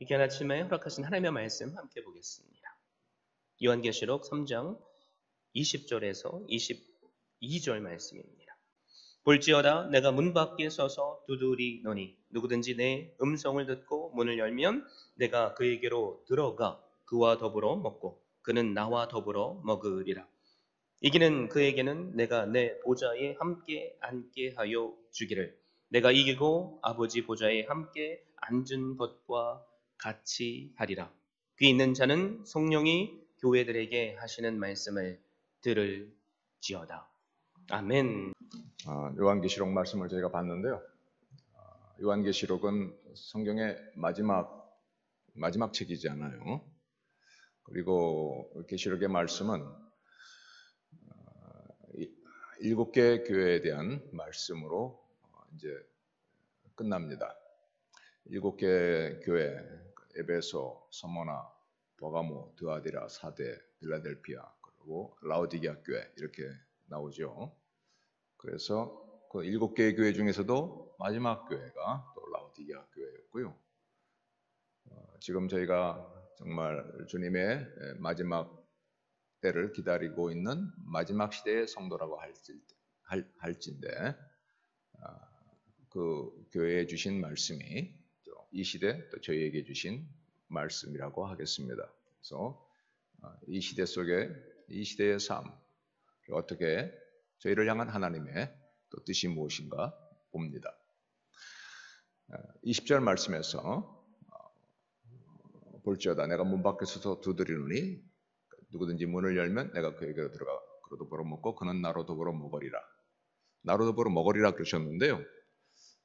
이 귀한 아침에 허락하신 하나님의 말씀 함께 보겠습니다. 요한계시록 3장 20절에서 22절 말씀입니다. 볼지어다 내가 문 밖에 서서 두드리노니 누구든지 내 음성을 듣고 문을 열면 내가 그에게로 들어가 그와 더불어 먹고 그는 나와 더불어 먹으리라. 이기는 그에게는 내가 내 보좌에 함께 앉게 하여 주기를 내가 이기고 아버지 보좌에 함께 앉은 것과 같이 하리라. 귀 있는 자는 성령이 교회들에게 하시는 말씀을 들을지어다. 아멘. 요한계시록 말씀을 저희가 봤는데요. 요한계시록은 성경의 마지막 책이잖아요. 그리고 계시록의 말씀은 7개 교회에 대한 말씀으로 이제 끝납니다. 7개 교회, 에베소, 서머나, 버가모, 드아디라, 사데, 빌라델피아, 그리고 라오디게아 교회 이렇게 나오죠. 그래서 그 7개의 교회 중에서도 마지막 교회가 또 라오디게아 교회였고요. 지금 저희가 정말 주님의 마지막 때를 기다리고 있는 마지막 시대의 성도라고 할진데 그 교회에 주신 말씀이 이 시대 또 저희에게 주신 말씀이라고 하겠습니다. 그래서 이 시대 속에 이 시대의 삶 어떻게 저희를 향한 하나님의 또 뜻이 무엇인가 봅니다. 20절 말씀에서 볼지어다 내가 문 밖에 서서 두드리노니 누구든지 문을 열면 내가 그에게로 들어가 그로 더불어 먹고 그는 나로 더불어 먹으리라. 나로 더불어 먹으리라 그러셨는데요.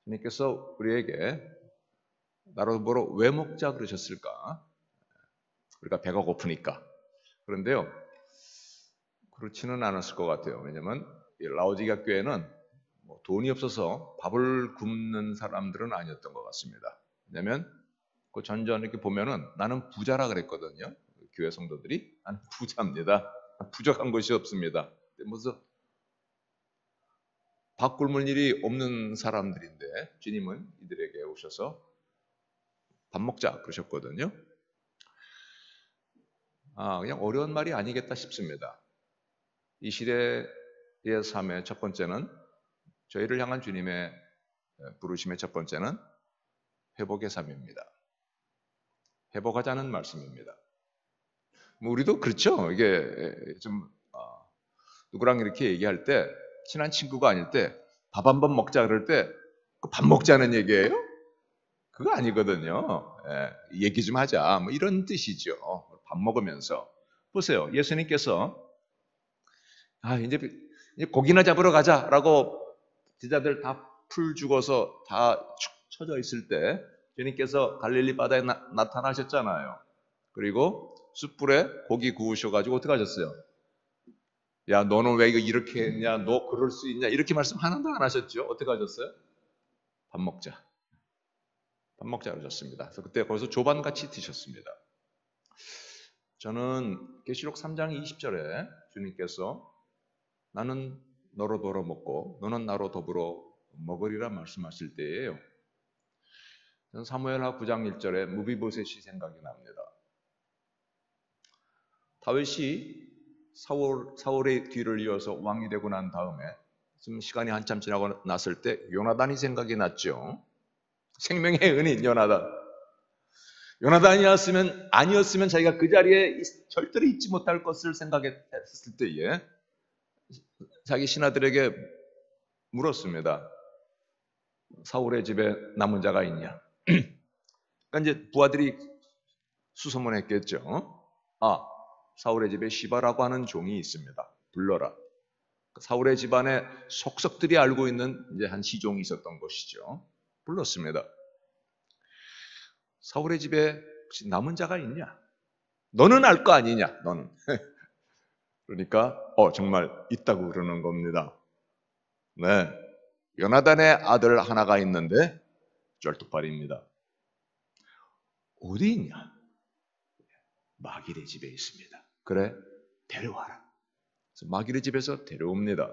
주님께서 우리에게 나로 더불어 왜 먹자 그러셨을까? 우리가 배가 고프니까. 그런데요. 그렇지는 않았을 것 같아요. 왜냐하면 라오디게아 교회는 돈이 없어서 밥을 굶는 사람들은 아니었던 것 같습니다. 왜냐하면 그 전전 이렇게 보면은 나는 부자라 그랬거든요. 교회 성도들이 나는 부자입니다. 부족한 것이 없습니다. 무슨 밥 굶을 일이 없는 사람들인데 주님은 이들에게 오셔서 밥 먹자 그러셨거든요. 그냥 어려운 말이 아니겠다 싶습니다. 이 시대의 삶의 첫 번째는 저희를 향한 주님의 부르심의 첫 번째는 회복의 삶입니다. 회복하자는 말씀입니다. 우리도 그렇죠. 이게 좀 누구랑 이렇게 얘기할 때 친한 친구가 아닐 때 밥 한 번 먹자 그럴 때 그 밥 먹자는 얘기예요? 그거 아니거든요. 얘기 좀 하자 뭐 이런 뜻이죠. 밥 먹으면서 보세요. 예수님께서 이제 고기나 잡으러 가자라고 제자들 다 풀 죽어서 다 축 처져 있을 때 주님께서 갈릴리 바다에 나타나셨잖아요. 그리고 숯불에 고기 구우셔가지고 어떻게 하셨어요? 야 너는 왜 이거 이렇게 했냐? 너 그럴 수 있냐? 이렇게 말씀 하나도 안 하셨죠? 어떻게 하셨어요? 밥 먹자. 밥 먹자 그러셨습니다. 그래서 그때 거기서 조반같이 드셨습니다. 저는 계시록 3장 20절에 주님께서 나는 너로 더불어 먹고 너는 나로 더불어 먹으리라 말씀하실 때예요. 저는 사무엘하 9장 1절에 무비보셋이 생각이 납니다. 다윗이 사울의 뒤를 이어서 왕이 되고 난 다음에 좀 시간이 한참 지나고 났을 때 요나단이 생각이 났죠. 생명의 은인 요나단이 아니었으면 자기가 그 자리에 절대로 있지 못할 것을 생각했을 때에 자기 신하들에게 물었습니다. 사울의 집에 남은 자가 있냐? 그러니까 이제 부하들이 수소문했겠죠. 사울의 집에 시바라고 하는 종이 있습니다. 불러라. 사울의 집안에 속속들이 알고 있는 이제 한 시종이 있었던 것이죠. 불렀습니다. 사울의 집에 혹시 남은 자가 있냐? 너는 알 거 아니냐? 너는. 그러니까 정말 있다고 그러는 겁니다. 네, 요나단의 아들 하나가 있는데 쩔뚝발입니다. 어디 있냐? 마길의 집에 있습니다. 그래, 데려와라. 그래서 마길의 집에서 데려옵니다.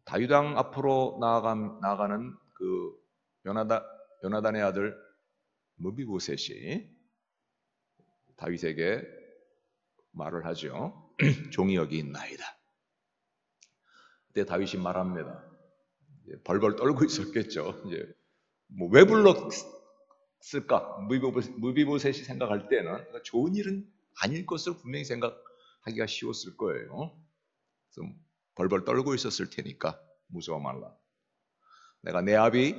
다윗왕 앞으로 나아가는 그 요나단의 아들 무비보셋이 다윗에게 말을 하죠. 종이 여기 있나이다. 그때 다윗이 말합니다. 벌벌 떨고 있었겠죠. 이제 뭐 왜 불렀을까? 무비보셋이 생각할 때는 좋은 일은 아닐 것으로 분명히 생각하기가 쉬웠을 거예요. 그래서 벌벌 떨고 있었을 테니까 무서워 말라. 내가 내 아비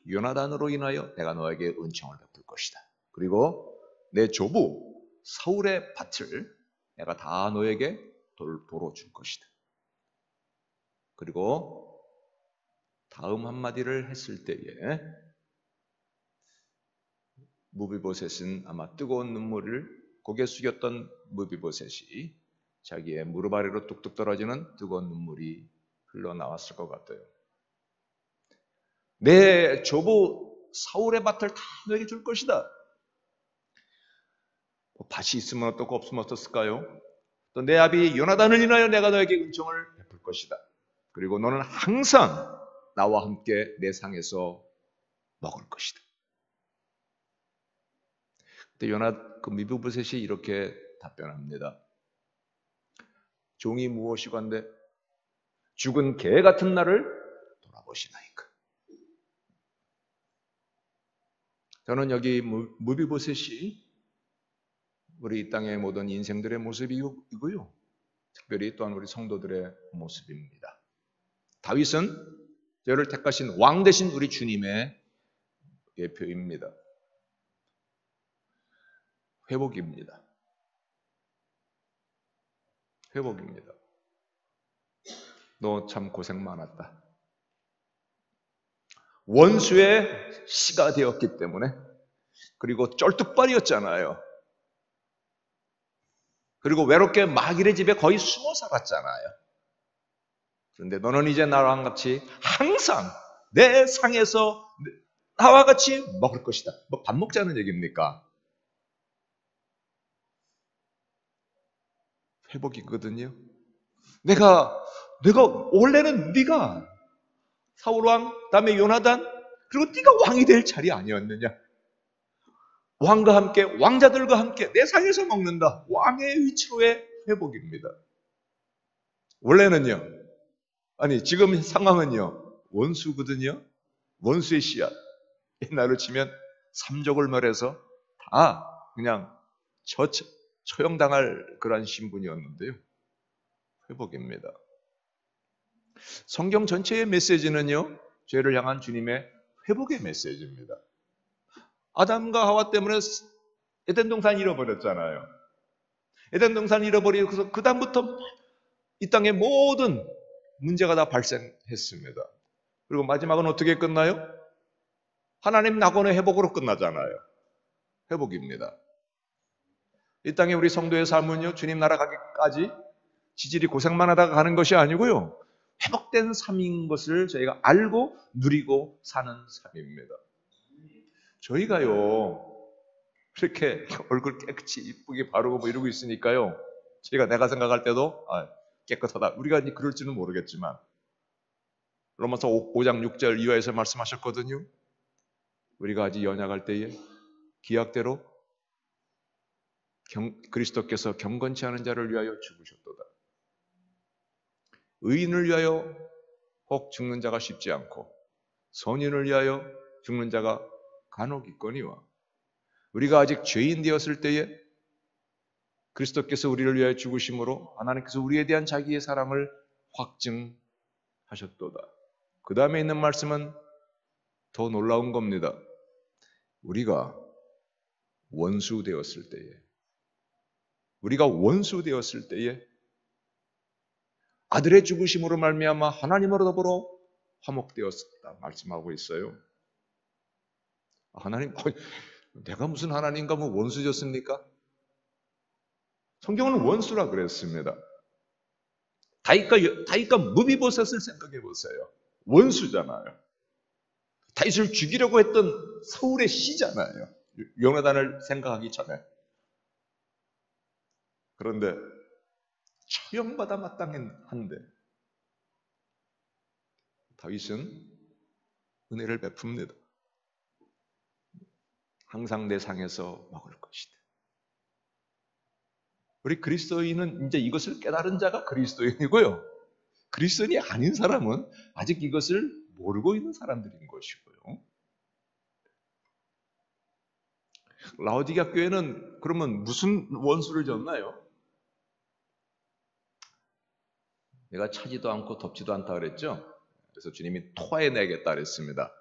요나단으로 인하여 내가 너에게 은총을 베풀 것이다. 그리고 내 조부 사울의 밭을 내가 다 너에게 도로 줄 것이다. 그리고 다음 한마디를 했을 때에 무비보셋은 아마 뜨거운 눈물을 고개 숙였던 무비보셋이 자기의 무릎 아래로 뚝뚝 떨어지는 뜨거운 눈물이 흘러나왔을 것 같아요. 내 조부 사울의 밭을 다 너에게 줄 것이다. 밭이 있으면 어떻고 없으면 어떻을까요? 또 내 아비 요나단을 인하여 내가 너에게 은총을 베풀 것이다. 그리고 너는 항상 나와 함께 내 상에서 먹을 것이다. 그때 무비보셋이 이렇게 답변합니다. 종이 무엇이건데 죽은 개 같은 나를 돌아보시나이까. 저는 여기 무비보셋이 우리 이 땅의 모든 인생들의 모습이고요. 특별히 또한 우리 성도들의 모습입니다. 다윗은 저를 택하신 왕 되신 우리 주님의 예표입니다. 회복입니다. 회복입니다. 너 참 고생 많았다. 원수의 씨가 되었기 때문에, 그리고 쩔뚝발이었잖아요. 그리고 외롭게 마귀의 집에 거의 숨어 살았잖아요. 그런데 너는 이제 나와 같이 항상 내 상에서 나와 같이 먹을 것이다. 뭐 밥 먹자는 얘기입니까? 회복이거든요. 내가 원래는 네가 사울 왕, 다음에 요나단, 그리고 네가 왕이 될 자리 아니었느냐? 왕과 함께, 왕자들과 함께 내 상에서 먹는다. 왕의 위치로의 회복입니다. 원래는요. 아니 지금 상황은요. 원수거든요. 원수의 씨앗. 옛날로 치면 삼족을멸해서 다 그냥 처형당할 그런 신분이었는데요. 회복입니다. 성경 전체의 메시지는요. 죄를 향한 주님의 회복의 메시지입니다. 아담과 하와 때문에 에덴 동산 잃어버렸잖아요. 에덴 동산 잃어버리고서 그 다음부터 이 땅의 모든 문제가 다 발생했습니다. 그리고 마지막은 어떻게 끝나요? 하나님 낙원의 회복으로 끝나잖아요. 회복입니다. 이 땅에 우리 성도의 삶은요, 주님 나라 가기까지 지질이 고생만 하다가 가는 것이 아니고요, 회복된 삶인 것을 저희가 알고 누리고 사는 삶입니다. 저희가요, 그렇게 얼굴 깨끗이 이쁘게 바르고 뭐 이러고 있으니까요, 내가 생각할 때도 깨끗하다. 우리가 그럴지는 모르겠지만 로마서 5장 6절 이하에서 말씀하셨거든요. 우리가 아직 연약할 때에 기약대로 그리스도께서 경건치 않은 자를 위하여 죽으셨도다. 의인을 위하여 혹 죽는 자가 쉽지 않고 선인을 위하여 죽는 자가 간혹 있거니와, 우리가 아직 죄인 되었을 때에 그리스도께서 우리를 위하여 죽으심으로 하나님께서 우리에 대한 자기의 사랑을 확증하셨도다. 그 다음에 있는 말씀은 더 놀라운 겁니다. 우리가 원수 되었을 때에 아들의 죽으심으로 말미암아 하나님으로 더불어 화목되었다 말씀하고 있어요. 하나님, 내가 무슨 하나님과 뭐 원수졌습니까? 성경은 원수라 그랬습니다. 다윗과 무비보셋을 생각해 보세요. 원수잖아요. 다윗을 죽이려고 했던 사울의 씨잖아요. 요나단을 생각하기 전에. 그런데 처형받아 마땅한데 다윗은 은혜를 베풉니다. 항상 내 상에서 먹을 것이다. 우리 그리스도인은 이제 이것을 깨달은 자가 그리스도인이고요. 그리스도인이 아닌 사람은 아직 이것을 모르고 있는 사람들인 것이고요. 라오디게아 교회는 그러면 무슨 원수를 졌나요? 내가 차지도 않고 덥지도 않다 그랬죠? 그래서 주님이 토해내겠다 그랬습니다.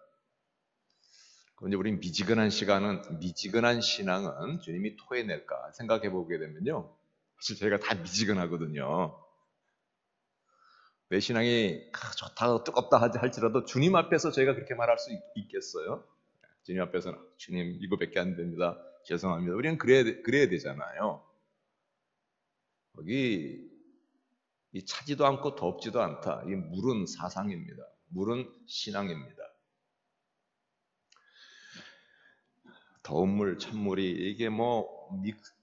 그런데 우리 미지근한 신앙은 주님이 토해낼까 생각해 보게 되면요. 사실 저희가 다 미지근하거든요. 내 신앙이 좋다, 뜨겁다 할지라도 주님 앞에서 저희가 그렇게 말할 수 있겠어요? 주님 앞에서는 주님 이거밖에 안 됩니다. 죄송합니다. 우리는 그래야 되잖아요. 거기 이 차지도 않고 덥지도 않다. 이 물은 사상입니다. 물은 신앙입니다. 더운 물, 찬물이 이게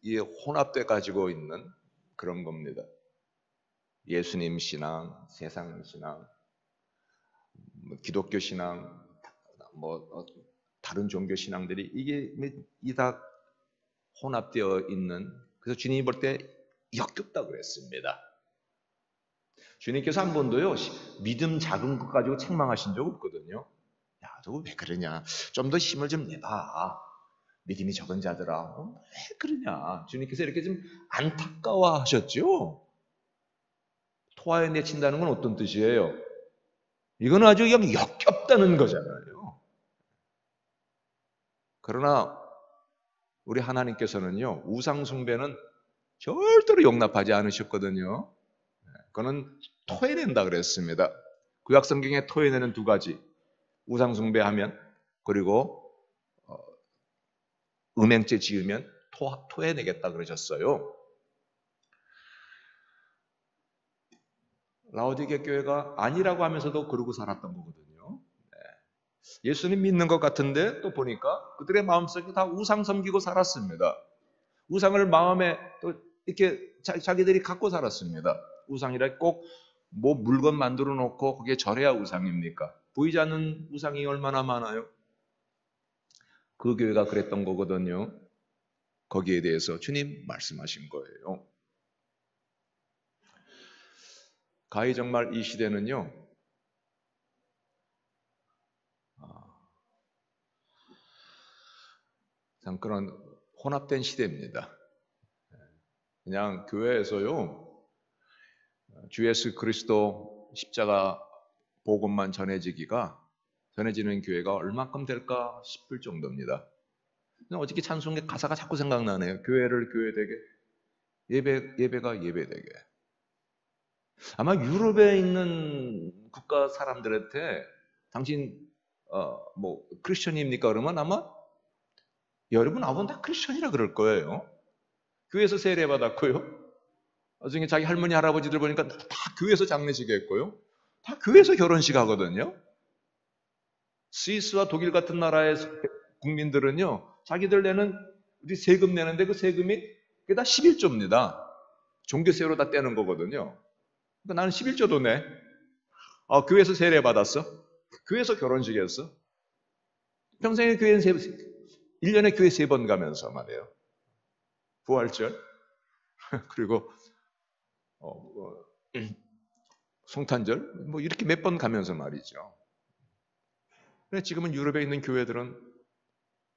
이게 혼합돼 가지고 있는 그런 겁니다. 예수님 신앙, 세상 신앙, 기독교 신앙, 다른 종교 신앙들이 이게 다 혼합되어 있는. 그래서 주님이 볼 때 역겹다고 그랬습니다. 주님께서 한 번도요 믿음 작은 것 가지고 책망하신 적 없거든요. 야, 저거 왜 그러냐? 좀 더 힘을 좀 내봐. 믿음이 적은 자들아, 왜 그러냐? 주님께서 이렇게 좀 안타까워하셨죠. 토하에 내친다는 건 어떤 뜻이에요? 이건 아주 그냥 역겹다는 거잖아요. 그러나 우리 하나님께서는요 우상 숭배는 절대로 용납하지 않으셨거든요. 그거는 토해낸다 그랬습니다. 구약 성경에 토해내는 두 가지, 우상 숭배하면 그리고 음행죄 지으면 토해내겠다 그러셨어요. 라오디게 교회가 아니라고 하면서도 그러고 살았던 거거든요. 예수님 믿는 것 같은데 또 보니까 그들의 마음속에 다 우상 섬기고 살았습니다. 우상을 마음에 또 이렇게 자기들이 갖고 살았습니다. 우상이라 꼭 물건 만들어 놓고 거기에 절해야 우상입니까? 보이지 않는 우상이 얼마나 많아요? 그 교회가 그랬던 거거든요. 거기에 대해서 주님 말씀하신 거예요. 가히 정말 이 시대는요, 참 그런 혼합된 시대입니다. 그냥 교회에서요, 주 예수 그리스도 십자가 복음만 전해지는 교회가 얼마큼 될까 싶을 정도입니다. 어저께 찬송의 가사가 자꾸 생각나네요. 교회를 교회되게, 예배가 예배되게. 아마 유럽에 있는 국가 사람들한테 당신 크리스천입니까? 그러면 아마 여러분 아버는 다 크리스천이라 그럴 거예요. 교회에서 세례 받았고요. 나중에 자기 할머니 할아버지들 보니까 다 교회에서 장례식 했고요. 다 교회에서 결혼식 하거든요. 스위스와 독일 같은 나라의 국민들은요, 자기들 내는 우리 세금 내는데 그 세금이 그게 다 11조입니다. 종교세로 다 떼는 거거든요. 그러니까 나는 11조도 내. 교회에서 세례 받았어. 교회에서 결혼식 했어. 평생에 1년에 교회 3번 가면서 말이에요. 부활절, 그리고 성탄절, 이렇게 몇 번 가면서 말이죠. 근데 지금은 유럽에 있는 교회들은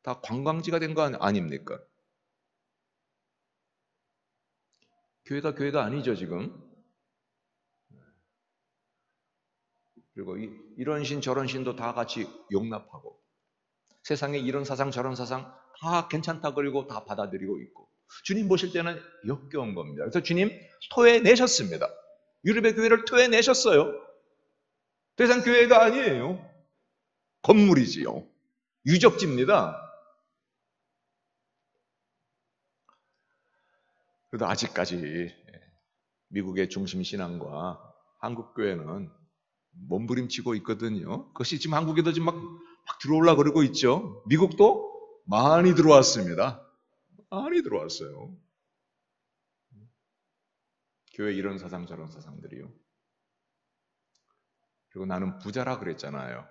다 관광지가 된 거 아닙니까? 교회가 아니죠, 지금. 그리고 이런 신 저런 신도 다 같이 용납하고 세상에 이런 사상 저런 사상 다 괜찮다 그리고 다 받아들이고 있고 주님 보실 때는 역겨운 겁니다. 그래서 주님 토해내셨습니다. 유럽의 교회를 토해내셨어요. 더 이상 교회가 아니에요. 건물이지요. 유적지입니다. 그래도 아직까지 미국의 중심 신앙과 한국 교회는 몸부림치고 있거든요. 그것이 지금 한국에도 지금 막 들어오려고 그러고 있죠. 미국도 많이 들어왔습니다. 많이 들어왔어요. 교회 이런 사상 저런 사상들이요. 그리고 나는 부자라 그랬잖아요.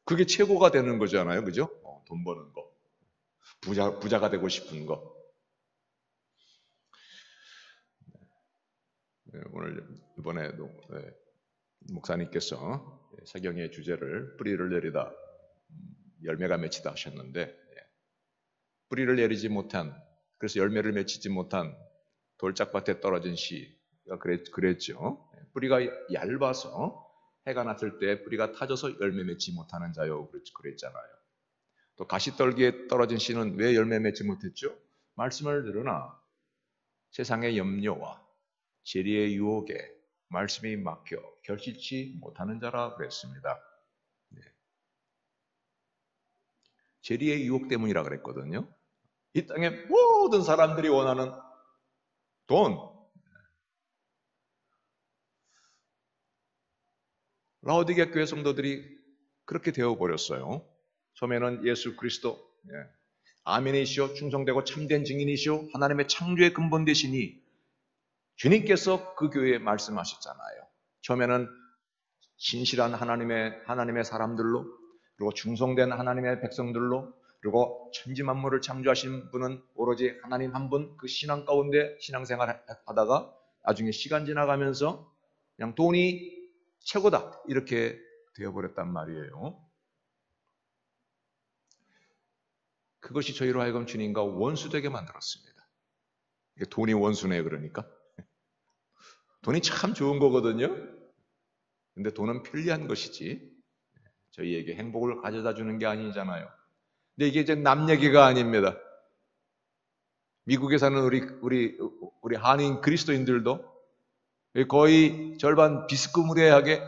그게 최고가 되는 거잖아요. 그죠? 돈 버는 거. 부자가 되고 싶은 거. 오늘 이번에도 목사님께서 사경의 주제를 뿌리를 내리다 열매가 맺히다 하셨는데, 뿌리를 내리지 못한, 그래서 열매를 맺히지 못한 돌짝밭에 떨어진 씨가 그랬죠. 뿌리가 얇아서 해가 났을 때 뿌리가 타져서 열매 맺지 못하는 자요, 그랬잖아요. 또 가시떨기에 떨어진 씨는 왜 열매 맺지 못했죠? 말씀을 들으나 세상의 염려와 재리의 유혹에 말씀이 막혀 결실치 못하는 자라 그랬습니다. 재리의 유혹 때문이라 그랬거든요. 이 땅의 모든 사람들이 원하는 돈. 라오디게아 교회 성도들이 그렇게 되어버렸어요. 처음에는 예수 그리스도, 아멘이시오, 충성되고 참된 증인이시오, 하나님의 창조의 근본 되시니 주님께서 그 교회에 말씀하셨잖아요. 처음에는 신실한 하나님의 사람들로, 그리고 충성된 하나님의 백성들로, 그리고 천지 만물을 창조하신 분은 오로지 하나님 한 분, 그 신앙 가운데 신앙생활 하다가 나중에 시간 지나가면서 그냥 돈이 최고다 이렇게 되어버렸단 말이에요. 그것이 저희로 하여금 주님과 원수되게 만들었습니다. 돈이 원수네. 그러니까 돈이 참 좋은 거거든요. 근데 돈은 편리한 것이지 저희에게 행복을 가져다 주는 게 아니잖아요. 근데 이게 이제 남 얘기가 아닙니다. 미국에 사는 우리 한인 그리스도인들도 거의 절반 비스무리하게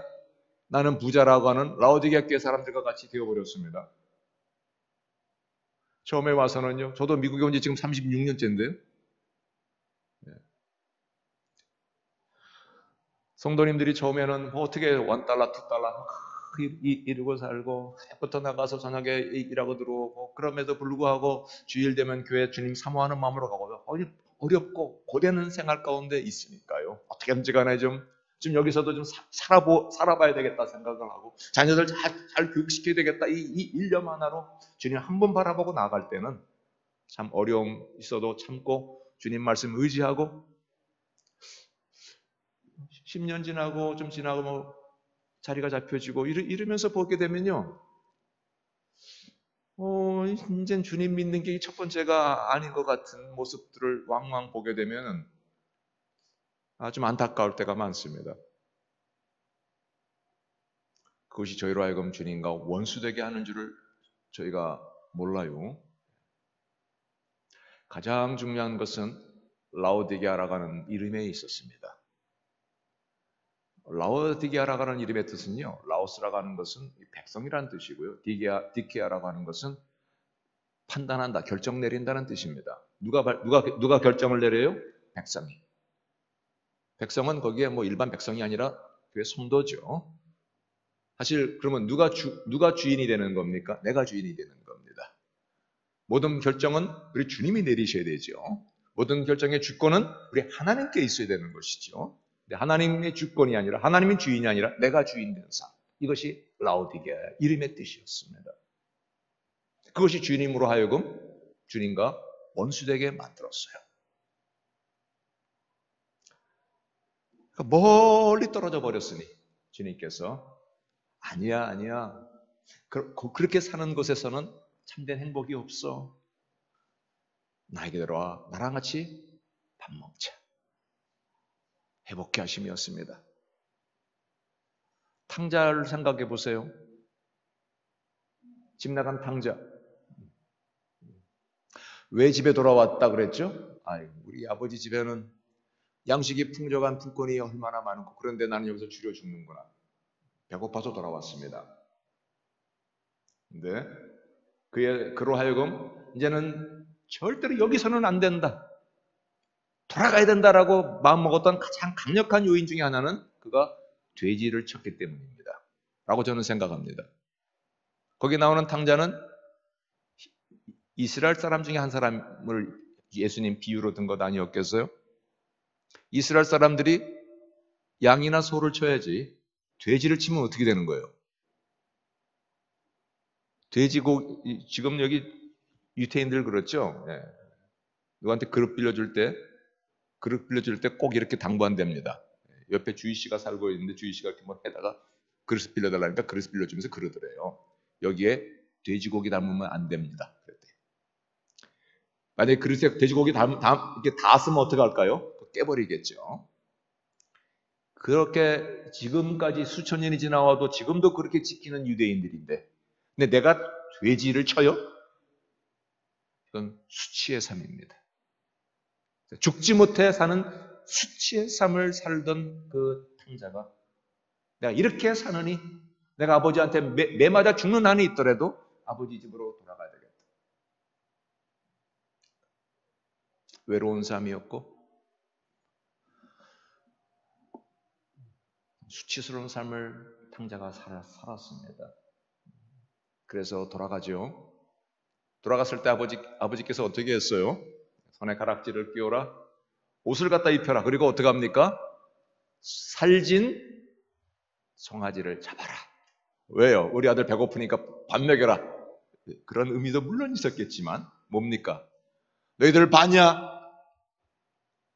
나는 부자라고 하는 라오디게아 교회 사람들과 같이 되어버렸습니다. 처음에 와서는요, 저도 미국에 온 지 지금 36년째인데요. 성도님들이 처음에는 어떻게 $1, $2 이러고 살고, 해부터 나가서 저녁에 일하고 들어오고, 그럼에도 불구하고 주일 되면 교회 주님 사모하는 마음으로 가고, 어렵고 고되는 생활 가운데 있으니까요. 어떻게든지 간에 좀 여기서도 좀 살아봐야 되겠다 생각을 하고, 자녀들 잘 교육시켜야 되겠다 이 일념 하나로 주님 한 번 바라보고 나갈 때는 참 어려움 있어도 참고 주님 말씀 의지하고, 10년 지나고 좀 지나고 뭐 자리가 잡혀지고 이러면서 보게 되면요, 이젠 주님 믿는 게 첫 번째가 아닌 것 같은 모습들을 왕왕 보게 되면 좀 안타까울 때가 많습니다. 그것이 저희로 하여금 주님과 원수되게 하는 줄을 저희가 몰라요. 가장 중요한 것은 라오디게아라고 하는 이름에 있었습니다. 라오디게아라고 하는 이름의 뜻은요, 라오스라고 하는 것은 백성이라는 뜻이고요, 디케아라고 하는 것은 판단한다, 결정 내린다는 뜻입니다. 누가 결정을 내려요? 백성이. 백성은 거기에 뭐 일반 백성이 아니라 그게 성도죠. 사실 그러면 누가 주인이 되는 겁니까? 내가 주인이 되는 겁니다. 모든 결정은 우리 주님이 내리셔야 되죠. 모든 결정의 주권은 우리 하나님께 있어야 되는 것이죠. 하나님의 주권이 아니라, 하나님의 주인이 아니라 내가 주인 된 삶. 이것이 라오디게아 이름의 뜻이었습니다. 그것이 주님으로 하여금 주님과 원수되게 만들었어요. 멀리 떨어져 버렸으니 주님께서 아니야. 그렇게 사는 곳에서는 참된 행복이 없어. 나에게 들어와 나랑 같이 밥 먹자. 회복케 하심이었습니다. 탕자를 생각해 보세요. 집 나간 탕자. 왜 집에 돌아왔다 그랬죠? 우리 아버지 집에는 양식이 풍족한 품권이 얼마나 많고, 그런데 나는 여기서 줄여 죽는구나. 배고파서 돌아왔습니다. 근데 그로 하여금 이제는 절대로 여기서는 안 된다, 돌아가야 된다라고 마음먹었던 가장 강력한 요인 중에 하나는 그가 돼지를 쳤기 때문입니다. 라고 저는 생각합니다. 거기 나오는 탕자는 이스라엘 사람 중에 한 사람을 예수님 비유로 든 것 아니었겠어요? 이스라엘 사람들이 양이나 소를 쳐야지 돼지를 치면 어떻게 되는 거예요? 돼지고 지금 여기 유태인들 그렇죠. 예. 누구한테 그릇 빌려줄 때 꼭 이렇게 당부한답니다. 옆에 주희 씨가 살고 있는데 주희 씨가 이렇게 뭐 해다가 그릇 빌려달라니까 그릇 빌려주면서 그러더래요. 여기에 돼지고기 담으면 안 됩니다. 그랬대. 만약에 그릇에 돼지고기 이렇게 다 쓰면 어떻게 할까요? 깨버리겠죠. 그렇게 지금까지 수천 년이 지나와도 지금도 그렇게 지키는 유대인들인데, 근데 내가 돼지를 쳐요? 이건 수치의 삶입니다. 죽지 못해 사는 수치의 삶을 살던 그 탕자가 내가 이렇게 사느니 내가 아버지한테 매 맞아 죽는 한이 있더라도 아버지 집으로 돌아가야 되겠다. 외로운 삶이었고 수치스러운 삶을 탕자가 살았습니다. 그래서 돌아가죠. 돌아갔을 때 아버지께서 어떻게 했어요? 손에 가락지를 끼워라, 옷을 갖다 입혀라. 그리고 어떻게 합니까? 살진 송아지를 잡아라. 왜요? 우리 아들 배고프니까 밥 먹여라. 그런 의미도 물론 있었겠지만 뭡니까? 너희들 봤냐?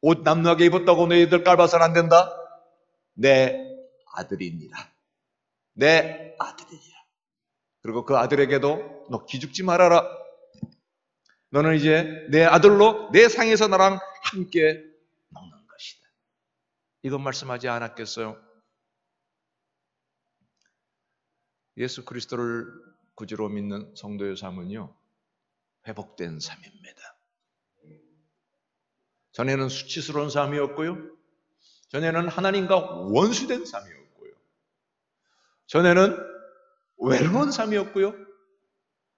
옷 남루하게 입었다고 너희들 깔봐서는 안 된다? 내 아들이니라. 내 아들이니라. 그리고 그 아들에게도 너 기죽지 말아라. 너는 이제 내 아들로 내 상에서 나랑 함께 먹는 것이다. 이건 말씀하지 않았겠어요? 예수 그리스도를 구주로 믿는 성도의 삶은요, 회복된 삶입니다. 전에는 수치스러운 삶이었고요, 전에는 하나님과 원수된 삶이었고요, 전에는 외로운 삶이었고요,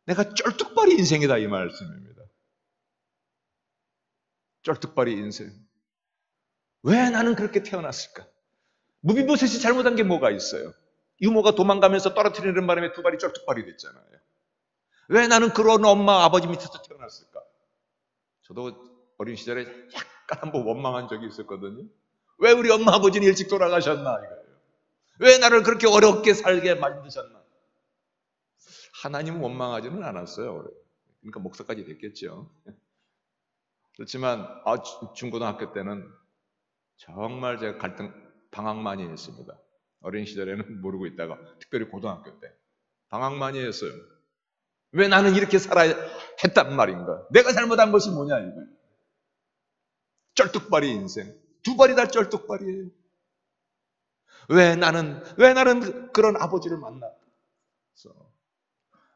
내가 쩔뚝발이 인생이다 이 말씀입니다. 쩔뚝발이 인생. 왜 나는 그렇게 태어났을까? 무비보셋이 잘못한 게 뭐가 있어요? 유모가 도망가면서 떨어뜨리는 바람에 두 발이 쩔뚝발이 됐잖아요. 왜 나는 그런 엄마 아버지 밑에서 태어났을까? 저도 어린 시절에 약간 한번 원망한 적이 있었거든요. 왜 우리 엄마 아버지는 일찍 돌아가셨나 이거예요. 왜 나를 그렇게 어렵게 살게 만드셨나? 하나님은 원망하지는 않았어요. 그러니까 목사까지 됐겠죠. 그렇지만 중고등학교 때는 정말 제가 방황 많이 했습니다. 어린 시절에는 모르고 있다가 특별히 고등학교 때 방황 많이 했어요. 왜 나는 이렇게 살아야 했단 말인가? 내가 잘못한 것이 뭐냐 이거. 쩔뚝발이 인생. 두 발이 다 쩔뚝발이에요. 왜 나는 그런 아버지를 만났어?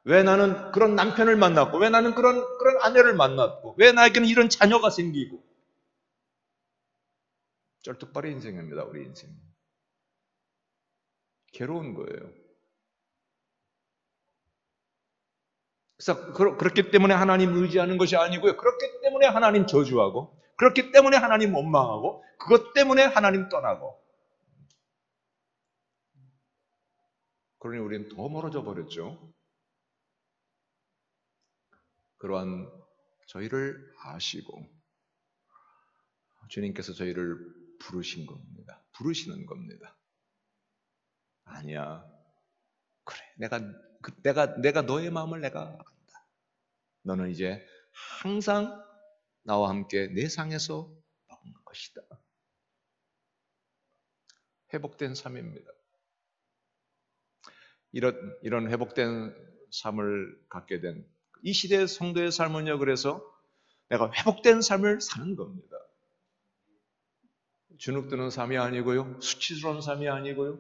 왜 나는 그런 남편을 만났고, 왜 나는 그런 아내를 만났고, 왜 나에게는 이런 자녀가 생기고. 쩔뚝발이 인생입니다, 우리 인생. 괴로운 거예요. 그래서 그렇기 때문에 하나님 의지하는 것이 아니고요. 그렇기 때문에 하나님 저주하고, 그렇기 때문에 하나님 원망하고, 그것 때문에 하나님 떠나고. 그러니 우리는 더 멀어져 버렸죠. 그러한 저희를 아시고 주님께서 저희를 부르신 겁니다. 부르시는 겁니다. 아니야. 그래. 내가 너의 마음을 내가 안다. 너는 이제 항상 나와 함께 내 상에서 먹는 것이다. 회복된 삶입니다. 이런 회복된 삶을 갖게 된 이 시대의 성도의 삶은요, 그래서 내가 회복된 삶을 사는 겁니다. 주눅드는 삶이 아니고요, 수치스러운 삶이 아니고요,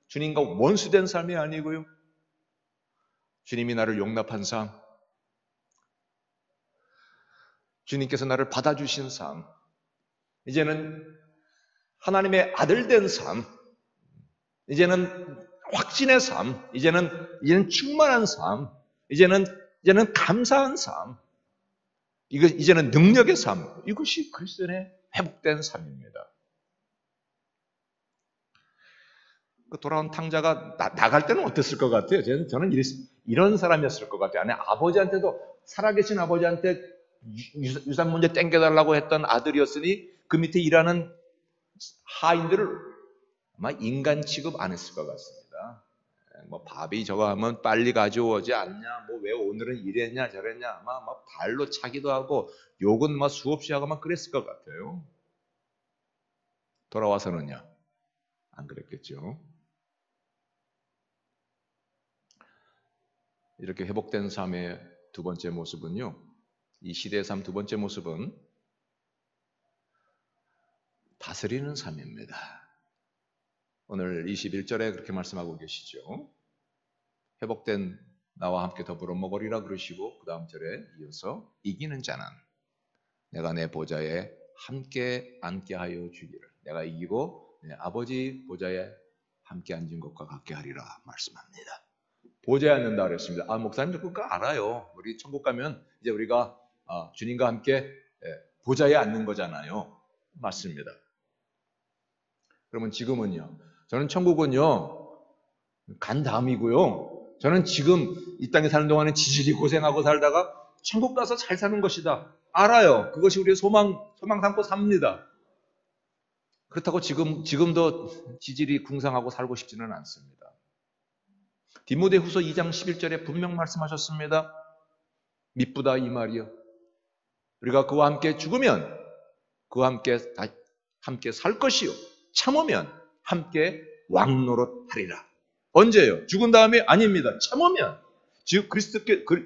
주님과 원수된 삶이 아니고요, 주님이 나를 용납한 삶, 주님께서 나를 받아주신 삶, 이제는 하나님의 아들 된 삶, 이제는 확신의 삶, 이제는 충만한 삶, 이제는 감사한 삶, 이제는 능력의 삶, 이것이 그리스도인의 회복된 삶입니다. 그 돌아온 탕자가 나갈 때는 어땠을 것 같아요? 저는 이런 사람이었을 것 같아요. 아버지한테도, 살아계신 아버지한테 유산 문제 땡겨달라고 했던 아들이었으니 그 밑에 일하는 하인들을 아마 인간 취급 안 했을 것 같습니다. 뭐 밥이 저거 하면 빨리 가져오지 않냐, 뭐 왜 오늘은 이랬냐 저랬냐, 막 발로 차기도 하고 욕은 막 수없이 하고 막 그랬을 것 같아요. 돌아와서는요, 안 그랬겠죠. 이렇게 회복된 삶의 두 번째 모습은요, 이 시대의 삶 두 번째 모습은 다스리는 삶입니다. 오늘 21절에 그렇게 말씀하고 계시죠. 회복된 나와 함께 더불어 먹으리라 그러시고 그 다음 절에 이어서 이기는 자는 내가 내 보좌에 함께 앉게 하여 주기를, 내가 이기고 내 아버지 보좌에 함께 앉은 것과 같게 하리라 말씀합니다. 보좌에 앉는다 그랬습니다. 목사님도 그거 알아요. 우리 천국 가면 이제 우리가 주님과 함께 보좌에 앉는 거잖아요. 맞습니다. 그러면 지금은요, 저는 천국은요 간 다음이고요, 저는 지금 이 땅에 사는 동안에 지질이 고생하고 살다가 천국 가서 잘 사는 것이다 알아요. 그것이 우리의 소망 삼고 삽니다. 그렇다고 지금도 지질이 궁상하고 살고 싶지는 않습니다. 디모데후서 2장 11절에 분명 말씀하셨습니다. 미쁘다 이 말이요, 우리가 그와 함께 죽으면 그와 함께 살 것이요, 참으면 함께 왕노릇하리라. 언제요? 죽은 다음에? 아닙니다. 참으면, 즉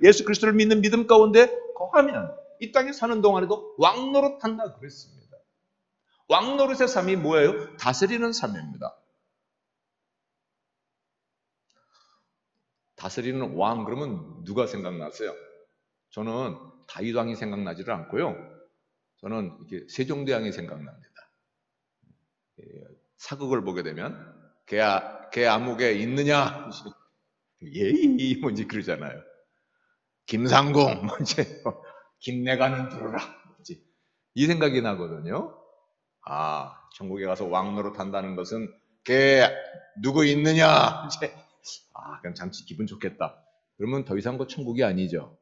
예수 그리스도를 믿는 믿음 가운데 거하면 이 땅에 사는 동안에도 왕노릇한다 그랬습니다. 왕노릇의 삶이 뭐예요? 다스리는 삶입니다. 다스리는 왕 그러면 누가 생각나세요? 저는 다윗 왕이 생각나지를 않고요, 저는 이렇게 세종대왕이 생각납니다. 사극을 보게 되면 개 암흑에 있느냐, 예이 뭔지 그러잖아요. 김상궁 뭔지 김내관은 들어라 뭔지 이 생각이 나거든요. 천국에 가서 왕노릇 한다는 것은 개 누구 있느냐, 이제 그럼 잠시 기분 좋겠다. 그러면 더 이상 그 천국이 아니죠.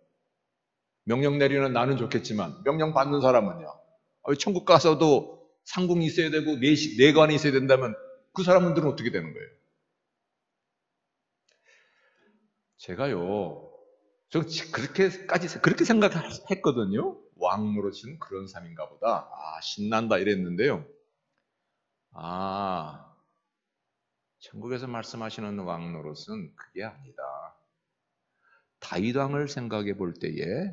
명령 내리는 나는 좋겠지만 명령 받는 사람은요, 천국 가서도 상궁이 있어야 되고 내관이 있어야 된다면 그 사람들은 어떻게 되는 거예요? 제가요, 그렇게 생각했거든요. 왕노릇은 그런 삶인가 보다. 신난다 이랬는데요. 천국에서 말씀하시는 왕노릇은 그게 아니다. 다윗 왕을 생각해 볼 때에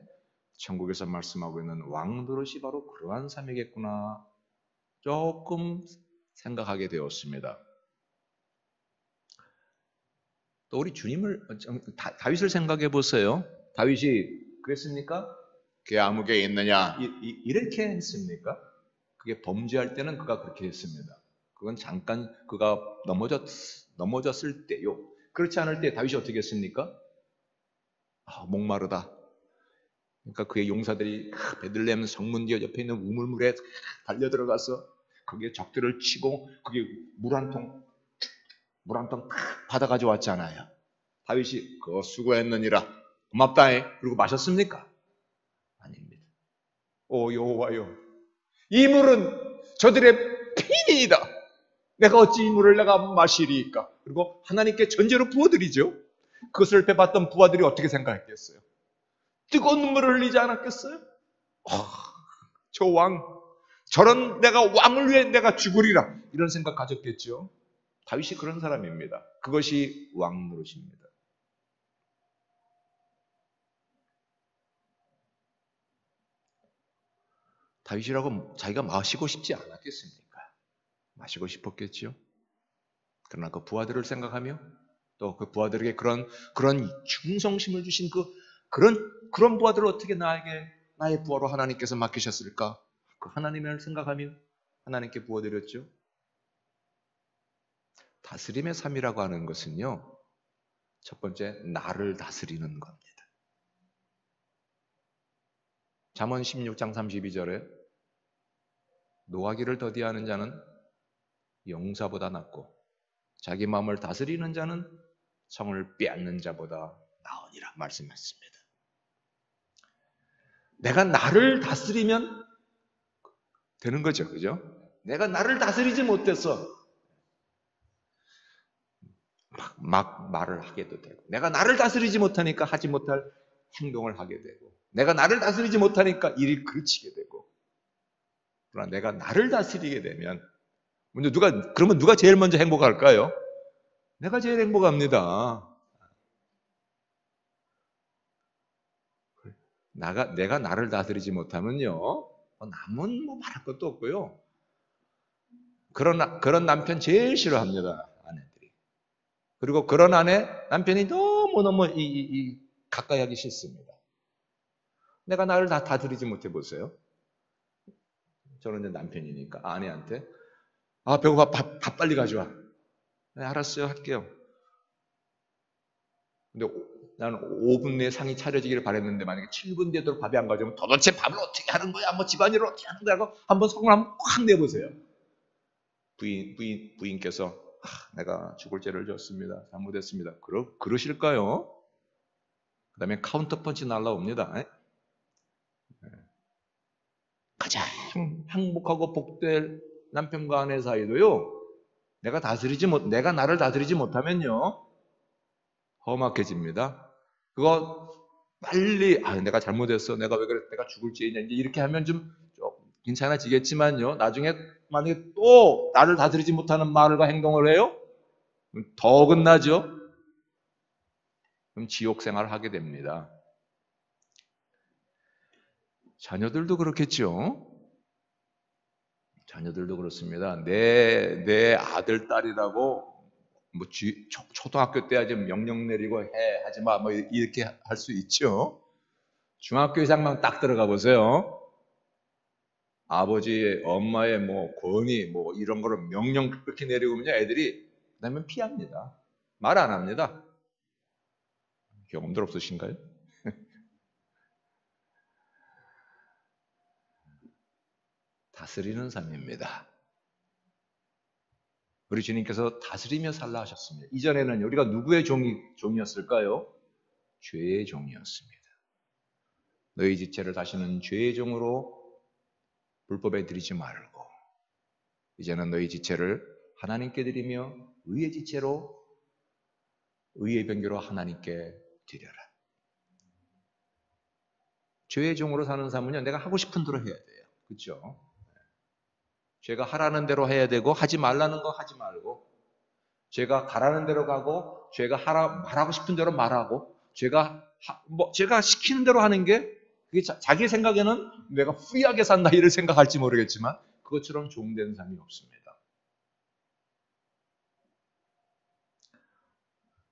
천국에서 말씀하고 있는 왕노릇이 바로 그러한 삶이겠구나 조금 생각하게 되었습니다. 또 우리 다윗을 생각해 보세요. 다윗이 그랬습니까? 개 암흑에 있느냐 이렇게 했습니까? 그게 범죄할 때는 그가 그렇게 했습니다. 그건 잠깐 그가 넘어졌을 때요. 그렇지 않을 때 다윗이 어떻게 했습니까? 목마르다. 그러니까 그의 용사들이 베들레헴 성문 뒤 옆에 있는 우물물에 달려 들어가서 거기에 적들을 치고 그게 물 한 통 받아 가져왔잖아요. 다윗이 그거 수고했느니라 고맙다해 그리고 마셨습니까? 아닙니다. 여호와여, 이 물은 저들의 피니이다. 내가 어찌 이 물을 내가 마시리이까? 그리고 하나님께 전제로 부어드리죠. 그것을 베봤던 부하들이 어떻게 생각했겠어요? 뜨거운 눈물을 흘리지 않았겠어요? 저 왕, 저런 내가 왕을 위해 내가 죽으리라 이런 생각 가졌겠죠. 다윗이 그런 사람입니다. 그것이 왕노릇입니다. 다윗이라고 자기가 마시고 싶지 않았겠습니까? 마시고 싶었겠죠. 그러나 그 부하들을 생각하며 또 그 부하들에게 그런 충성심을 주신 그런 부하들을 어떻게 나의 부하로 하나님께서 맡기셨을까? 그 하나님을 생각하며 하나님께 부어드렸죠. 다스림의 삶이라고 하는 것은요, 첫 번째 나를 다스리는 겁니다. 잠언 16장 32절에 노하기를 더디하는 자는 용사보다 낫고 자기 마음을 다스리는 자는 성을 빼앗는 자보다 나으니라 말씀했습니다. 내가 나를 다스리면 되는 거죠. 그죠? 내가 나를 다스리지 못해서 막 말을 하게도 되고, 내가 나를 다스리지 못하니까 하지 못할 행동을 하게 되고, 내가 나를 다스리지 못하니까 일을 그르치게 되고. 그러나 내가 나를 다스리게 되면 그러면 누가 제일 먼저 행복할까요? 내가 제일 행복합니다. 내가 나를 다스리지 못하면요, 남은 말할 것도 없고요. 그런 남편 제일 싫어합니다, 아내들이. 그리고 그런 아내, 남편이 너무너무 가까이 하기 싫습니다. 내가 나를 다 다스리지 못해 보세요. 저는 이제 남편이니까 아내한테, 배고파, 밥 빨리 가져와. 네, 알았어요, 할게요. 근데 나는 5분 내에 상이 차려지기를 바랬는데 만약에 7분 되도록 밥이 안 가져오면 도대체 밥을 어떻게 하는 거야? 뭐 집안일을 어떻게 하는 거야? 하고 한번 성을 한번 확 내보세요. 부인께서 내가 죽을 죄를 졌습니다. 잘못했습니다. 그러실까요? 그 다음에 카운터 펀치 날라옵니다. 가장 행복하고 복될 남편과 아내 사이도요, 내가 나를 다스리지 못하면요, 험악해집니다. 그거 빨리, 내가 잘못했어. 내가 왜 그래? 내가 죽을 죄이냐. 이제 이렇게 하면 좀 괜찮아지겠지만요, 나중에 만약에 또 나를 다스리지 못하는 말과 행동을 해요? 더 어긋나죠? 그럼 지옥 생활을 하게 됩니다. 자녀들도 그렇겠죠? 자녀들도 그렇습니다. 내 아들, 딸이라고 뭐 초등학교 때 아주 명령 내리고 하지 마, 뭐 이렇게 할 수 있죠. 중학교 이상만 딱 들어가 보세요. 아버지의, 엄마의 뭐 권위, 뭐 이런 거를 명령 그렇게 내리고면요, 애들이 그다음에 피합니다. 말 안 합니다. 경험들 없으신가요? 다스리는 삶입니다. 우리 주님께서 다스리며 살라 하셨습니다. 이전에는 우리가 누구의 종이었을까요? 죄의 종이었습니다. 너희 지체를 다시는 죄의 종으로 불법에 드리지 말고, 이제는 너희 지체를 하나님께 드리며 의의 지체로, 의의 변교로 하나님께 드려라. 죄의 종으로 사는 삶은요, 내가 하고 싶은 대로 해야 돼요. 그렇죠? 죄가 하라는 대로 해야 되고, 하지 말라는 거 하지 말고, 죄가 가라는 대로 가고, 죄가 말하고 싶은 대로 말하고, 제가 시키는 대로 하는 게, 그게 자기 생각에는 내가 프리하게 산다 이를 생각할지 모르겠지만, 그것처럼 종된 삶이 없습니다.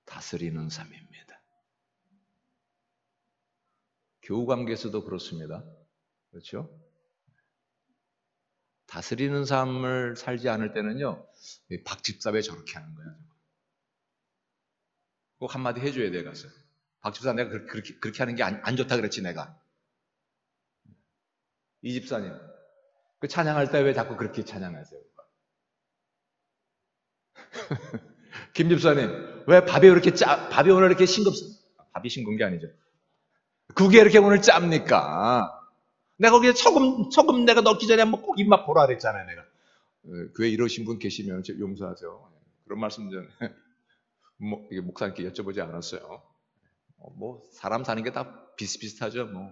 다스리는 삶입니다. 교우 관계에서도 그렇습니다. 그렇죠? 다스리는 삶을 살지 않을 때는요, 박 집사 왜 저렇게 하는 거야? 꼭 한마디 해줘야 돼, 가서. 박 집사 내가 그렇게 하는 게 안 좋다 그랬지, 내가. 이 집사님, 그 찬양할 때 왜 자꾸 그렇게 찬양하세요? 김 집사님, 왜 밥이 오늘 이렇게 밥이 싱거운 게 아니죠. 국이 이렇게 오늘 짭니까? 내가 거기에 소금 내가 넣기 전에 한번 꼭 입맛 보라 그랬잖아요, 내가. 교회 이러신 분 계시면 용서하세요. 그런 말씀 좀, 이게 목사님께 여쭤보지 않았어요. 뭐, 사람 사는 게 다 비슷비슷하죠, 뭐.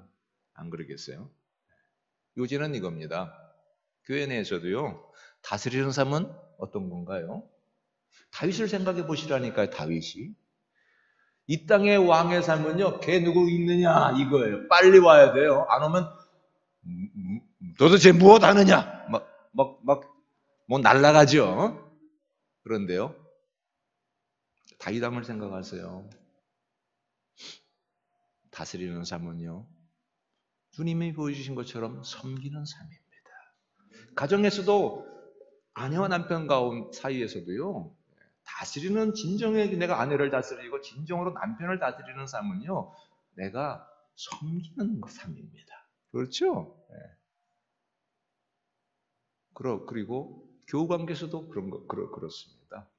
안 그러겠어요? 요지는 이겁니다. 교회 내에서도요, 다스리는 삶은 어떤 건가요? 다윗을 생각해 보시라니까요, 다윗이. 이 땅의 왕의 삶은요, 걔 누구 있느냐, 이거예요. 빨리 와야 돼요. 안 오면, 도대체 무엇 하느냐? 뭐 날라가죠. 그런데요, 다윗 왕을 생각하세요. 다스리는 삶은요, 주님이 보여주신 것처럼 섬기는 삶입니다. 가정에서도 아내와 남편 가운 사이에서도요, 다스리는 진정의 내가 아내를 다스리고 진정으로 남편을 다스리는 삶은요, 내가 섬기는 삶입니다. 그렇죠? 네. 그리고 교우 관계에서도 그렇습니다.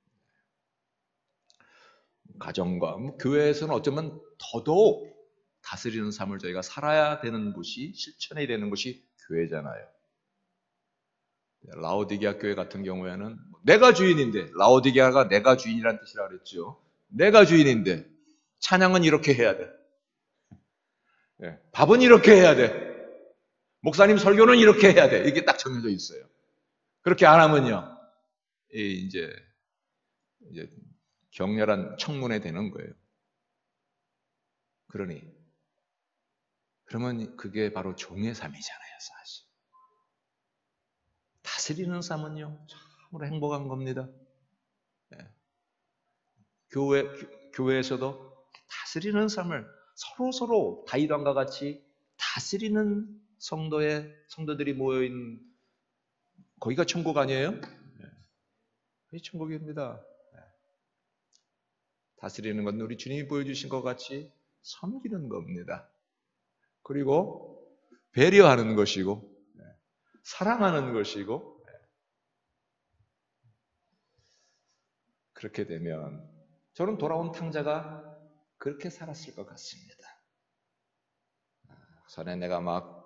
가정과 교회에서는 어쩌면 더더욱 다스리는 삶을 저희가 살아야 되는 곳이, 실천해야 되는 곳이 교회잖아요. 라오디게아 교회 같은 경우에는 내가 주인인데, 라오디게아가 내가 주인이라는 뜻이라 그랬죠. 내가 주인인데 찬양은 이렇게 해야 돼. 밥은 이렇게 해야 돼. 목사님 설교는 이렇게 해야 돼. 이게 딱 정해져 있어요. 그렇게 안 하면요, 이제 격렬한 청문회 되는 거예요. 그러면 그게 바로 종의 삶이잖아요, 사실. 다스리는 삶은요, 참으로 행복한 겁니다. 교회에서도 다스리는 삶을 서로 다윗왕과 같이 다스리는 성도들이 모여있는 거기가 천국 아니에요? 그게 천국입니다. 다스리는 건 우리 주님이 보여주신 것 같이 섬기는 겁니다. 그리고 배려하는 것이고 사랑하는 것이고, 그렇게 되면 저는 돌아온 탕자가 그렇게 살았을 것 같습니다. 전에 내가 막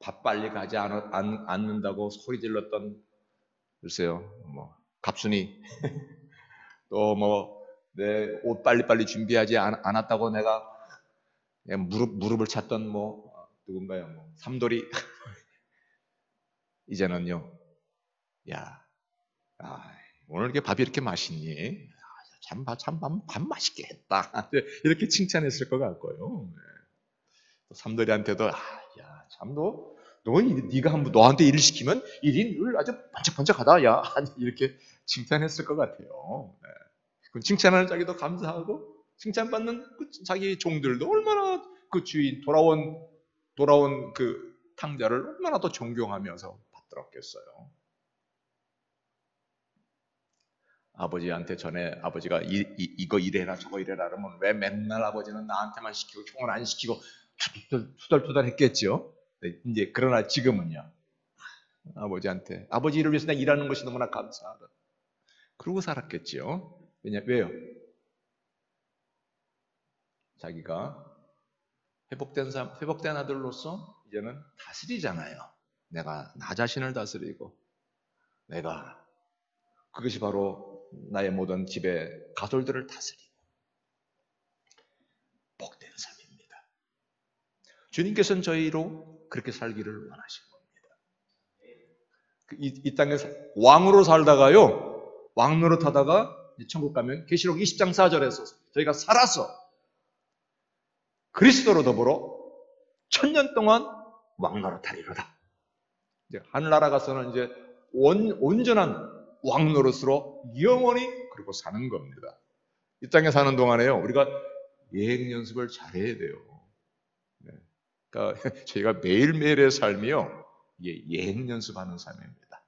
밥 빨리 가지 않는다고 소리 질렀던, 글쎄요, 뭐 갑순이 또 뭐 내 옷 빨리빨리 준비하지 않았다고 내가 무릎을 찼던 누군가요? 삼돌이. 이제는요, 야, 오늘 이렇게 밥이 이렇게 맛있니? 밥 맛있게 했다. 이렇게 칭찬했을 것 같고요. 삼돌이한테도 야, 참 네가 너한테 일을 시키면 일이 늘 아주 번쩍번쩍하다. 야, 이렇게 칭찬했을 것 같아요. 그 칭찬하는 자기도 감사하고 칭찬받는 자기 종들도 얼마나 그 주인 돌아온 그 탕자를 얼마나 더 존경하면서 받들었겠어요. 아버지한테 전에 아버지가 이거 이래라 저거 이래라 그러면 왜 맨날 아버지는 나한테만 시키고 형은 안 시키고 투덜투덜 했겠죠. 이제 그러나 지금은요, 아버지한테 아버지 일을 위해서 내가 일하는 것이 너무나 감사하다. 그러고 살았겠죠. 왜요? 자기가 회복된 아들로서 이제는 다스리잖아요. 내가 나 자신을 다스리고, 그것이 바로 나의 모든 집의 가솔들을 다스리고 복된 삶입니다. 주님께서는 저희로 그렇게 살기를 원하신 겁니다. 이 땅에서 왕으로 살다가요, 왕 노릇하다가 천국 가면 계시록 20장 4절에서 저희가 살아서 그리스도로 더불어 1000년 동안 왕 노릇하리로다. 하늘나라 가서는 이제 온전한 왕 노릇으로 영원히 그리고 사는 겁니다. 이 땅에 사는 동안에요, 우리가 예행 연습을 잘해야 돼요. 그러니까 저희가 매일매일의 삶이요, 이게 예행 연습하는 삶입니다.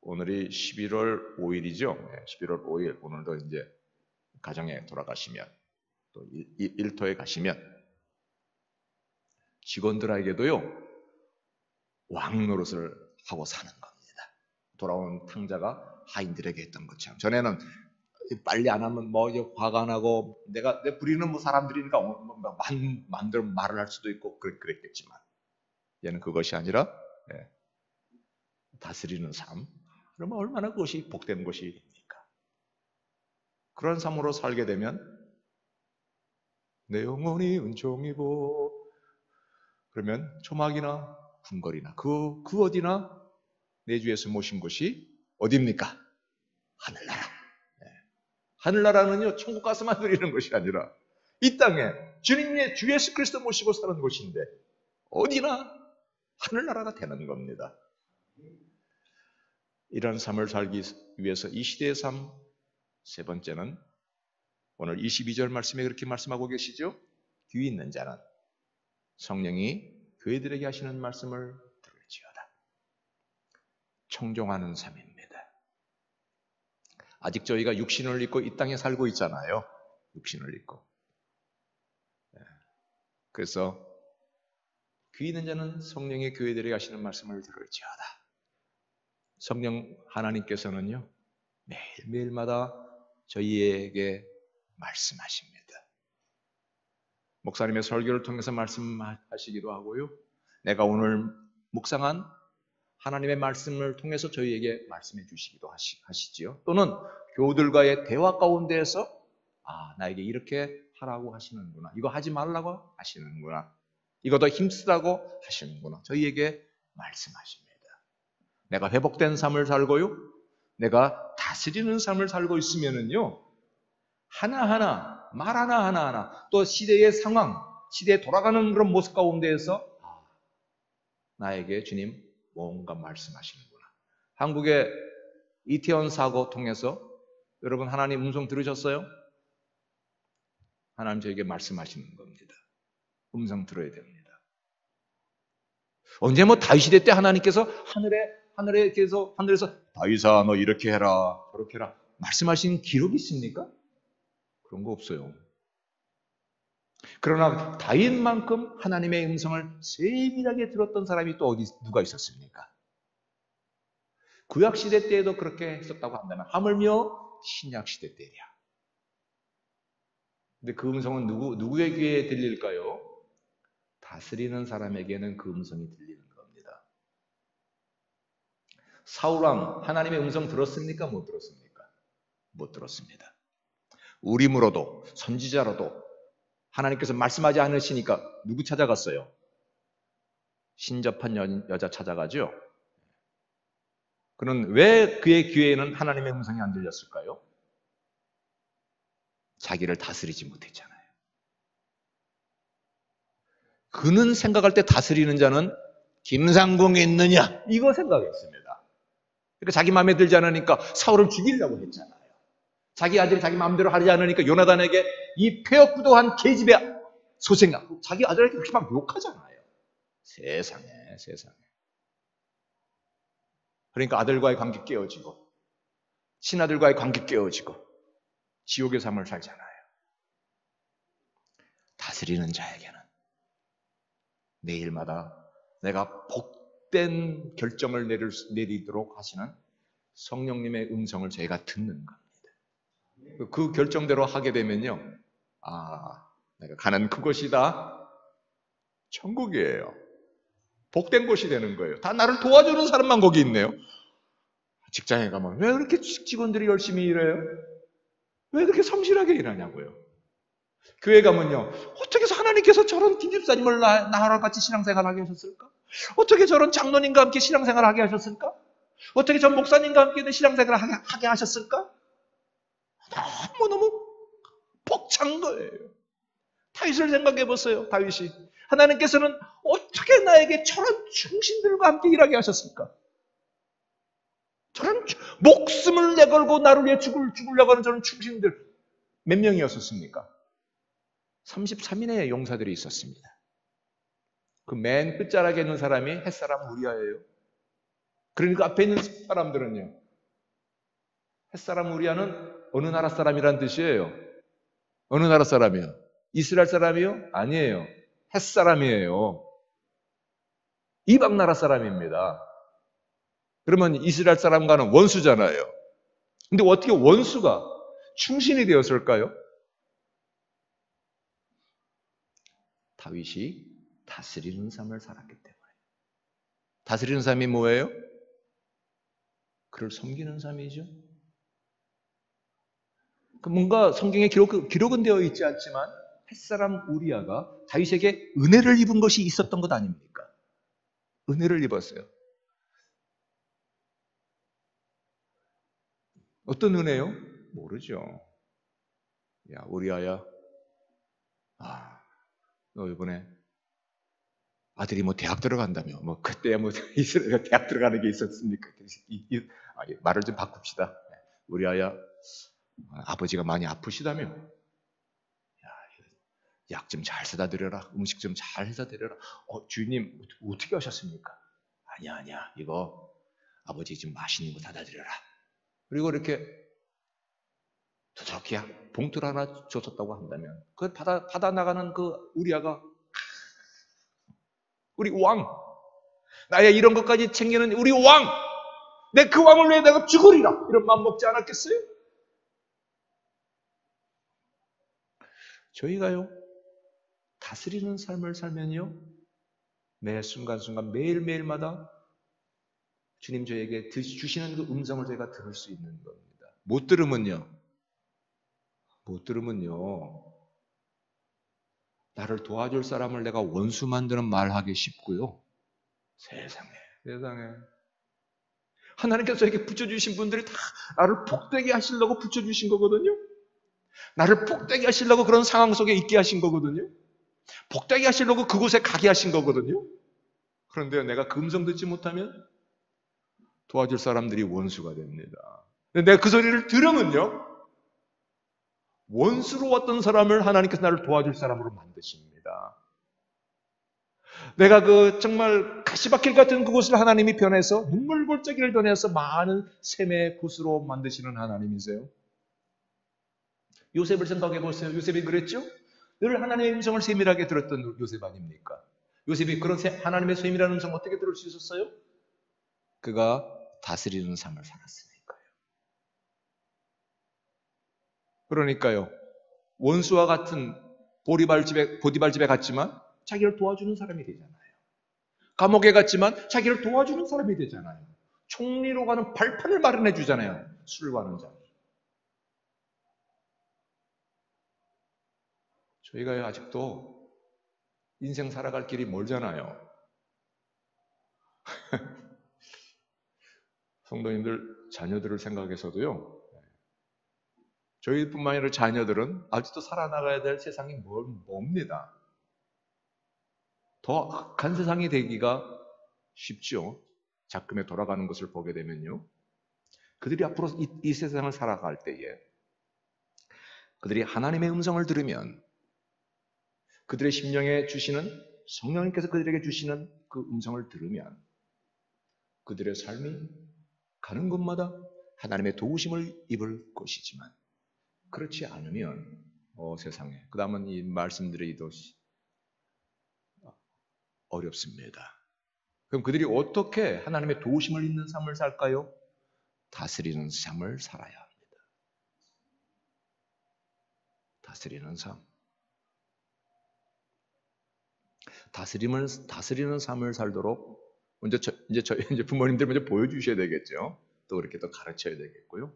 오늘이 11월 5일이죠. 11월 5일, 오늘도 이제 가정에 돌아가시면 또 일터에 가시면 직원들에게도요, 왕 노릇을 하고 사는 겁니다. 돌아온 탕자가 하인들에게 했던 것처럼. 전에는 빨리 안 하면 화가 나고 내가 부리는 사람들이니까 마음대로 말을 할 수도 있고 그랬겠지만, 얘는 그것이 아니라 다스리는 삶. 그러면 얼마나 그것이 복된 것입니까? 그런 삶으로 살게 되면 내 영혼이 은총이고, 그러면 초막이나 궁궐이나 그 어디나 내 주에서 모신 곳이 어디입니까? 하늘나라. 하늘나라는요, 천국 가서만 누리는 것이 아니라 이 땅에 주님의 주 예수 그리스도 모시고 사는 곳인데 어디나 하늘나라가 되는 겁니다. 이런 삶을 살기 위해서 이 시대의 삶, 세 번째는 오늘 22절 말씀에 그렇게 말씀하고 계시죠? 귀 있는 자는 성령이 교회들에게 하시는 말씀을 들을지어다. 청종하는 삶입니다. 아직 저희가 육신을 입고 이 땅에 살고 있잖아요. 육신을 입고. 그래서 귀 있는 자는 성령의 교회들에게 하시는 말씀을 들을지어다. 성령 하나님께서는요, 매일매일마다 저희에게 말씀하십니다. 목사님의 설교를 통해서 말씀하시기도 하고요, 내가 오늘 묵상한 하나님의 말씀을 통해서 저희에게 말씀해 주시기도 하시지요. 또는 교우들과의 대화 가운데에서 나에게 이렇게 하라고 하시는구나. 이거 하지 말라고 하시는구나. 이거 더 힘쓰라고 하시는구나. 저희에게 말씀하십니다. 내가 회복된 삶을 살고요. 내가 다스리는 삶을 살고 있으면은요. 하나하나, 말 하나하나, 또 시대의 상황, 시대에 돌아가는 그런 모습 가운데에서 나에게 주님 뭔가 말씀하시는구나. 한국의 이태원 사고 통해서 여러분 하나님 음성 들으셨어요? 하나님 저에게 말씀하시는 겁니다. 음성 들어야 됩니다. 언제 다윗 때 하나님께서 하늘에서 다윗아 너 이렇게 해라 저렇게 해라 말씀하신 기록이 있습니까? 그런 거 없어요. 그러나 다윗만큼 하나님의 음성을 세밀하게 들었던 사람이 또 누가 있었습니까? 구약시대 때에도 그렇게 했었다고 한다면 하물며 신약시대 때야. 근데 그 음성은 누구의 귀에 들릴까요? 다스리는 사람에게는 그 음성이 들리는 겁니다. 사울왕 하나님의 음성 들었습니까? 못 들었습니까? 못 들었습니다. 우림으로도 선지자로도 하나님께서 말씀하지 않으시니까 누구 찾아갔어요? 신접한 여자 찾아가죠. 그는 왜 그의 귀에는 하나님의 음성이 안 들렸을까요? 자기를 다스리지 못했잖아요. 그는 생각할 때 다스리는 자는 김상궁에 있느냐 이거 생각했습니다. 그러니까 자기 마음에 들지 않으니까 사울을 죽이려고 했잖아요. 자기 아들이 자기 마음대로 하지 않으니까 요나단에게 이 폐역부도한 계집애 소생아 자기 아들에게 그렇게 막 욕하잖아요. 세상에. 그러니까 아들과의 관계 깨어지고 친아들과의 관계 깨어지고 지옥의 삶을 살잖아요. 다스리는 자에게는 매일마다 내가 복된 결정을 내리도록 하시는 성령님의 음성을 저희가 듣는 겁니다. 그 결정대로 하게 되면요. 내가 가는 그곳이다. 천국이에요. 복된 곳이 되는 거예요. 다 나를 도와주는 사람만 거기 있네요. 직장에 가면 왜 그렇게 직원들이 열심히 일해요? 왜 그렇게 성실하게 일하냐고요. 교회 가면요. 어떻게 해서 하나님께서 저런 뒷집사님을 나랑 같이 신앙생활하게 하셨을까? 어떻게 저런 장로님과 함께 신앙생활하게 하셨을까? 어떻게 전 목사님과 함께 신앙생활을 하게 하셨을까? 너무너무 벅찬 거예요. 다윗을 생각해 보세요. 다윗이. 하나님께서는 어떻게 나에게 저런 충신들과 함께 일하게 하셨을까? 저런 목숨을 내걸고 나를 위해 죽으려고 하는 저런 충신들 몇 명이었었습니까? 33인의 용사들이 있었습니다. 그 맨 끝자락에 있는 사람이 햇사람 우리아예요. 그러니까 앞에 있는 사람들은요. 햇사람 우리아는 어느 나라 사람이란 뜻이에요? 어느 나라 사람이요? 이스라엘 사람이요? 아니에요. 햇사람이에요. 이방 나라 사람입니다. 그러면 이스라엘 사람과는 원수잖아요. 근데 어떻게 원수가 충신이 되었을까요? 다윗이 다스리는 삶을 살았기 때문에. 다스리는 삶이 뭐예요? 그를 섬기는 삶이죠. 뭔가 성경에 기록은 되어 있지 않지만 햇사람 우리아가 다윗에게 은혜를 입은 것이 있었던 것 아닙니까? 은혜를 입었어요. 어떤 은혜요? 모르죠. 야 우리아야, 너 이번에 아들이 대학 들어간다며 그때 이스라엘 대학 들어가는 게 있었습니까? 말을 좀 바꿉시다. 우리아야, 아버지가 많이 아프시다며. 약 좀 잘 사다 드려라. 음식 좀 잘 해서 드려라. 주인님 어떻게 하셨습니까? 아니야. 이거 아버지 좀 맛있는 거 사다 드려라. 그리고 이렇게 저렇게 봉투를 하나 줬었다고 한다면 그걸 받아 나가는 그 우리아가 우리 왕, 나의 이런 것까지 챙기는 우리 왕, 내 그 왕을 위해 내가 죽으리라 이런 마음 먹지 않았겠어요? 저희가요 다스리는 삶을 살면요 매 순간순간 매일매일마다 주님 저에게 주시는 그 음성을 저희가 들을 수 있는 겁니다. 못 들으면요. 나를 도와줄 사람을 내가 원수 만드는 말하기 쉽고요. 세상에. 하나님께서 저에게 붙여주신 분들이 다 나를 복되게 하시려고 붙여주신 거거든요. 나를 복되게 하시려고 그런 상황 속에 있게 하신 거거든요. 복되게 하시려고 그곳에 가게 하신 거거든요. 그런데 내가 그 음성 듣지 못하면 도와줄 사람들이 원수가 됩니다. 근데 내가 그 소리를 들으면요. 원수로 왔던 사람을 하나님께서 나를 도와줄 사람으로 만드십니다. 내가 그 정말 가시밭길 같은 그곳을 하나님이 변해서 눈물골짜기를 변해서 많은 샘의 곳으로 만드시는 하나님이세요. 요셉을 생각해 보세요. 요셉이 그랬죠? 늘 하나님의 음성을 세밀하게 들었던 요셉 아닙니까? 요셉이 그런 하나님의 세밀한 음성 어떻게 들을 수 있었어요? 그가 다스리는 삶을 살았으니까요. 그러니까요. 원수와 같은 보디발집에 갔지만 자기를 도와주는 사람이 되잖아요. 감옥에 갔지만 자기를 도와주는 사람이 되잖아요. 총리로 가는 발판을 마련해 주잖아요. 술을 가는 자. 저희가 아직도 인생 살아갈 길이 멀잖아요. 성도님들 자녀들을 생각해서도요. 저희뿐만 아니라 자녀들은 아직도 살아나가야 될 세상이 멉니다. 더 악한 세상이 되기가 쉽죠. 작금에 돌아가는 것을 보게 되면요. 그들이 앞으로 이 세상을 살아갈 때에 그들이 하나님의 음성을 들으면 그들의 심령에 주시는 성령님께서 그들에게 주시는 그 음성을 들으면 그들의 삶이 가는 곳마다 하나님의 도우심을 입을 것이지만 그렇지 않으면 세상에 그 다음은 이 말씀드리기도 어렵습니다. 그럼 그들이 어떻게 하나님의 도우심을 입는 삶을 살까요? 다스리는 삶을 살아야 합니다. 다스리는 삶. 다스리는 삶을 살도록 이제 부모님들 먼저 보여주셔야 되겠죠. 또 그렇게 또 가르쳐야 되겠고요.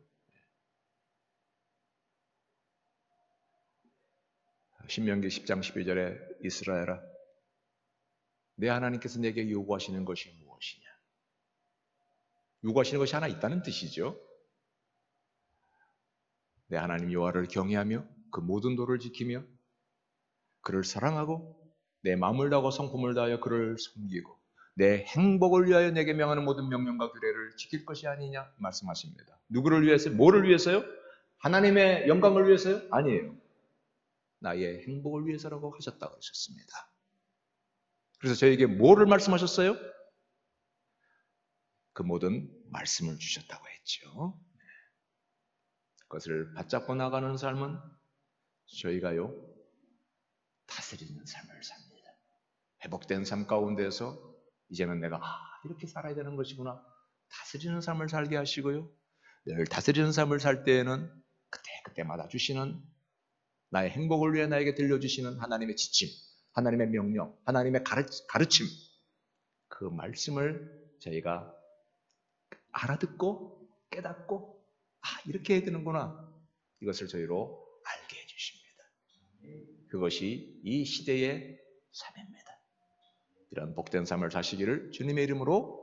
신명기 10장 12절에 이스라엘아 내 하나님께서 내게 요구하시는 것이 무엇이냐? 요구하시는 것이 하나 있다는 뜻이죠. 내 하나님 여호와를 경외하며 그 모든 도를 지키며 그를 사랑하고 내 마음을 다하고 성품을 다하여 그를 섬기고 내 행복을 위하여 내게 명하는 모든 명령과 규례를 지킬 것이 아니냐 말씀하십니다. 누구를 위해서요? 뭐를 위해서요? 하나님의 영광을 위해서요? 아니에요. 나의 행복을 위해서라고 하셨다고 하셨습니다. 그래서 저에게 뭐를 말씀하셨어요? 그 모든 말씀을 주셨다고 했죠. 그것을 받잡고 나가는 삶은 저희가요 다스리는 삶을 삽니다. 회복된 삶 가운데서 이제는 내가 이렇게 살아야 되는 것이구나. 다스리는 삶을 살게 하시고요. 늘 다스리는 삶을 살 때에는 그때마다 주시는 나의 행복을 위해 나에게 들려주시는 하나님의 지침, 하나님의 명령, 하나님의 가르침 그 말씀을 저희가 알아듣고 깨닫고 이렇게 해야 되는구나. 이것을 저희로 알게 해주십니다. 그것이 이 시대의 삶입니다. 이런 복된 삶을 사시기를 주님의 이름으로